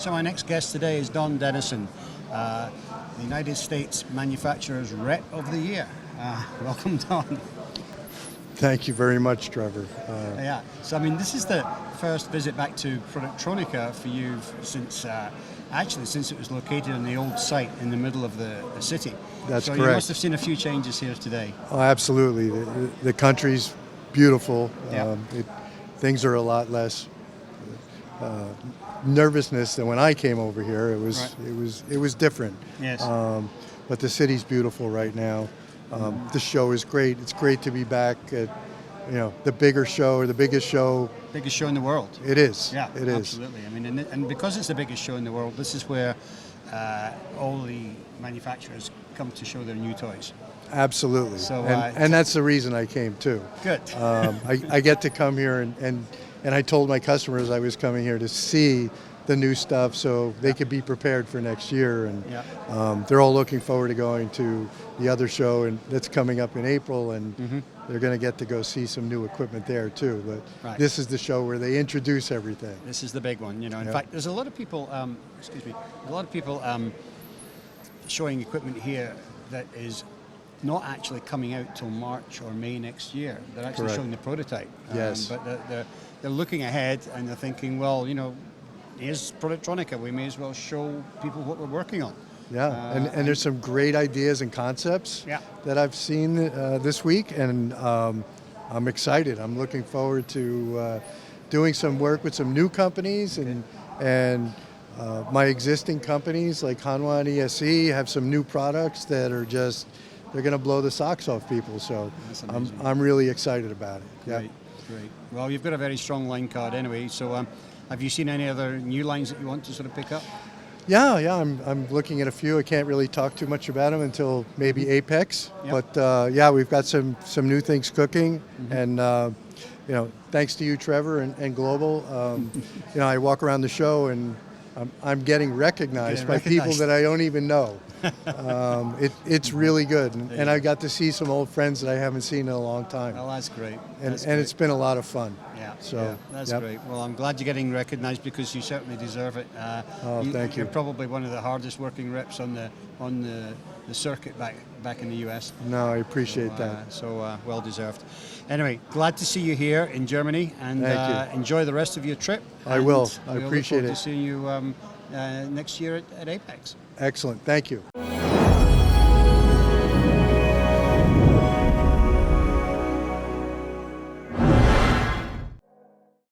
So my next guest today is Don Dennison, the United States Manufacturers Rep of the Year. Welcome, Don. Thank you very much, Trevor. Yeah, so I mean, this is the first visit back to Productronica for you since it was located on the old site in the middle of the city. That's so correct. You must have seen a few changes here today. Oh, absolutely. The country's beautiful. Yeah. Things are a lot less nervousness than when I came over here. It was different. Yes. But the city's beautiful right now. The show is great. It's great to be back at, the biggest show in the world. It is. Yeah, it is. Absolutely. I mean, and because it's the biggest show in the world, this is where all the manufacturers come to show their new toys. Absolutely. So, and that's the reason I came too. Good. I get to come here and I told my customers I was coming here to see the new stuff so they could be prepared for next year, and they're all looking forward to going to the other show that's coming up in April, and they're going to get to go see some new equipment there too. But this is the show where they introduce everything. This is the big one, In fact, there's a lot of people. Showing equipment here that is not actually coming out till March or May next year. They're actually Correct. showing the prototype. Yes. But they're looking ahead and they're thinking, well, here's Productronica. We may as well show people what we're working on. Yeah, and there's some great ideas and concepts that I've seen this week, and I'm excited. I'm looking forward to doing some work with some new companies, and my existing companies like Hanwha and ESE have some new products that are they're going to blow the socks off people. So I'm really excited about it. Yeah. Great. Well, you've got a very strong line card anyway. So have you seen any other new lines that you want to sort of pick up? Yeah. I'm looking at a few. I can't really talk too much about them until maybe Apex. Yep. But we've got some new things cooking, and thanks to you, Trevor, and Global. I walk around the show and I'm getting recognized by people that I don't even know. It's really good, and I got to see some old friends that I haven't seen in a long time. Well, that's great. And it's been a lot of fun. Yeah, that's great. Well, I'm glad you're getting recognized because you certainly deserve it. Thank you. You're probably one of the hardest working reps on the circuit back in the US. No, I appreciate that. So well deserved. Anyway, glad to see you here in Germany, and enjoy the rest of your trip. I will. I we'll appreciate look forward it. to seeing you next year at Apex. Excellent. Thank you.